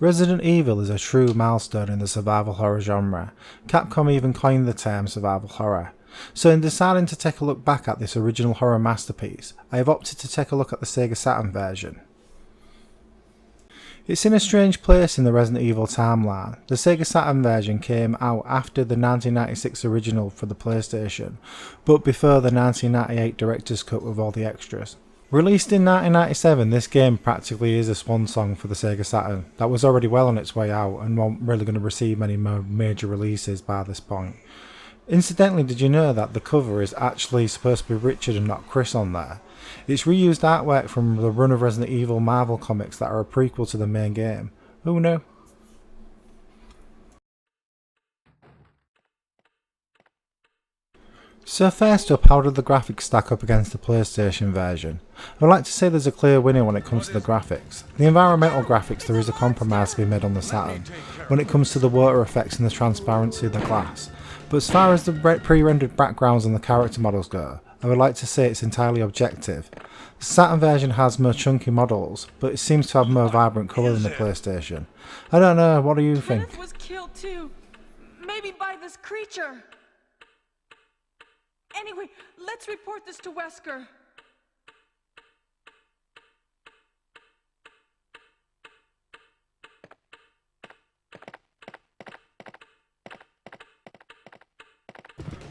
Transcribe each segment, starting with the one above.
Resident Evil is a true milestone in the survival horror genre. Capcom even coined the term survival horror. So in deciding to take a look back at this original horror masterpiece, I have opted to take a look at the Sega Saturn version. It's in a strange place in the Resident Evil timeline. The Sega Saturn version came out after the 1996 original for the PlayStation, but before the 1998 Director's Cut with all the extras. Released in 1997, this game practically is a swan song for the Sega Saturn that was already well on its way out and wasn't really going to receive many more major releases by this point. Incidentally, did you know that the cover is actually supposed to be Richard and not Chris on there? It's reused artwork from the run of Resident Evil Marvel comics that are a prequel to the main game. Who knew? So first up, how did the graphics stack up against the PlayStation version? I would like to say there's a clear winner when it comes to the graphics. The environmental graphics, there is a compromise to be made on the Saturn when it comes to the water effects and the transparency of the glass. But as far as the pre-rendered backgrounds and the character models go, I would like to say it's entirely objective. The Saturn version has more chunky models, but it seems to have more vibrant colour than the PlayStation. I don't know, what do you think? Kenneth was killed too. Maybe by this creature. Anyway, let's report this to Wesker.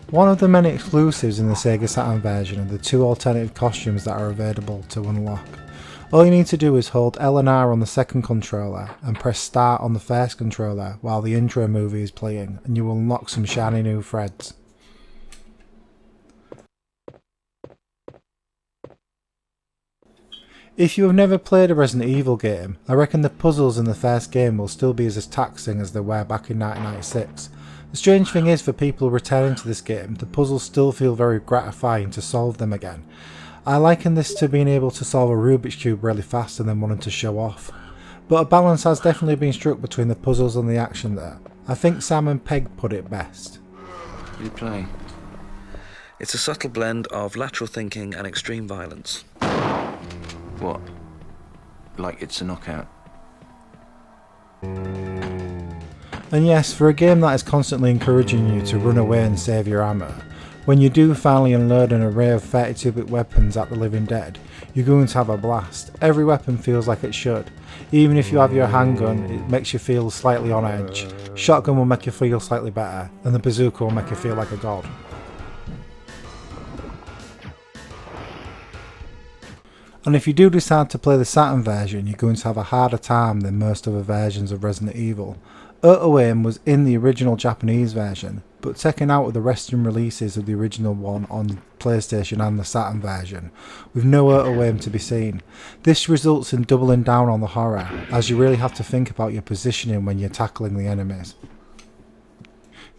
One of the many exclusives in the Sega Saturn version are the two alternative costumes that are available to unlock. All you need to do is hold L and R on the second controller and press start on the first controller while the intro movie is playing, and you will unlock some shiny new threads. If you have never played a Resident Evil game, I reckon the puzzles in the first game will still be as taxing as they were back in 1996. The strange thing is, for people returning to this game, the puzzles still feel very gratifying to solve them again. I liken this to being able to solve a Rubik's Cube really fast and then wanting to show off. But a balance has definitely been struck between the puzzles and the action there. I think Sam & Peg put it best. What are you playing? It's a subtle blend of lateral thinking and extreme violence. What? Like it's a knockout? And yes, for a game that is constantly encouraging you to run away and save your ammo, when you do finally unload an array of 32-bit weapons at the Living Dead, you're going to have a blast. Every weapon feels like it should. Even if you have your handgun, it makes you feel slightly on edge. Shotgun will make you feel slightly better, and the bazooka will make you feel like a god. And if you do decide to play the Saturn version, you're going to have a harder time than most other versions of Resident Evil. Auto aim was in the original Japanese version, but taken out of the Western releases of the original one on PlayStation and the Saturn version, with no auto aim to be seen. This results in doubling down on the horror, as you really have to think about your positioning when you're tackling the enemies.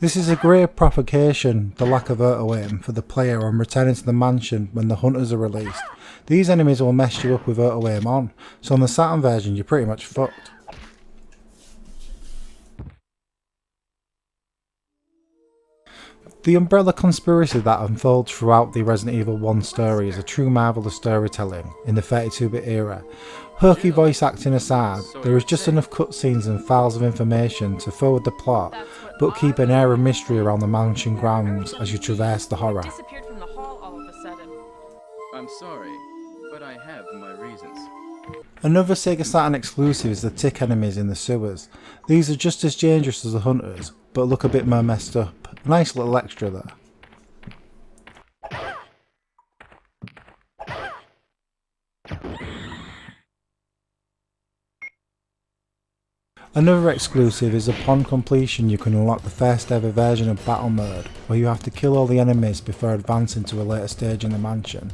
This is a great provocation, the lack of auto aim, for the player on returning to the mansion when the hunters are released. These enemies will mess you up with auto aim on, so on the Saturn version you're pretty much fucked. The umbrella conspiracy that unfolds throughout the Resident Evil 1 story is a true marvel of storytelling in the 32-bit era. Hokey voice acting aside, there is just enough cutscenes and files of information to forward the plot, but keep an air of mystery around the mansion grounds as you traverse the horror. Disappeared from the hall all of a sudden. I'm sorry, but I have my reasons. Another Sega Saturn exclusive is the tick enemies in the sewers. These are just as dangerous as the hunters, but look a bit more messed up. Nice little extra there. Another exclusive is upon completion you can unlock the first ever version of Battle Mode, where you have to kill all the enemies before advancing to a later stage in the mansion.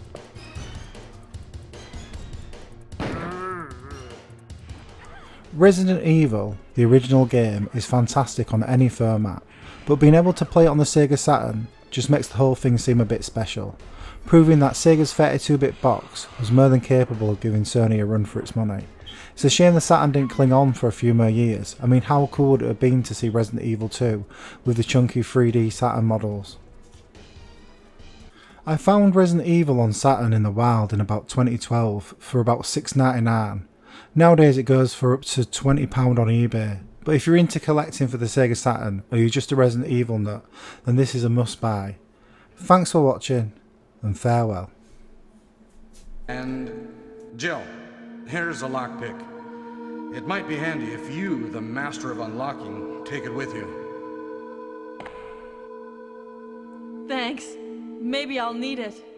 Resident Evil, the original game, is fantastic on any format, but being able to play it on the Sega Saturn just makes the whole thing seem a bit special, proving that Sega's 32-bit box was more than capable of giving Sony a run for its money. It's a shame the Saturn didn't cling on for a few more years. I mean, how cool would it have been to see Resident Evil 2 with the chunky 3D Saturn models? I found Resident Evil on Saturn in the wild in about 2012 for about $6.99. Nowadays it goes for up to £20 on eBay, but if you're into collecting for the Sega Saturn or you're just a Resident Evil nut, then this is a must buy. Thanks for watching, and farewell. And Jill, here's a lockpick. It might be handy if you, the master of unlocking, take it with you. Thanks. Maybe I'll need it.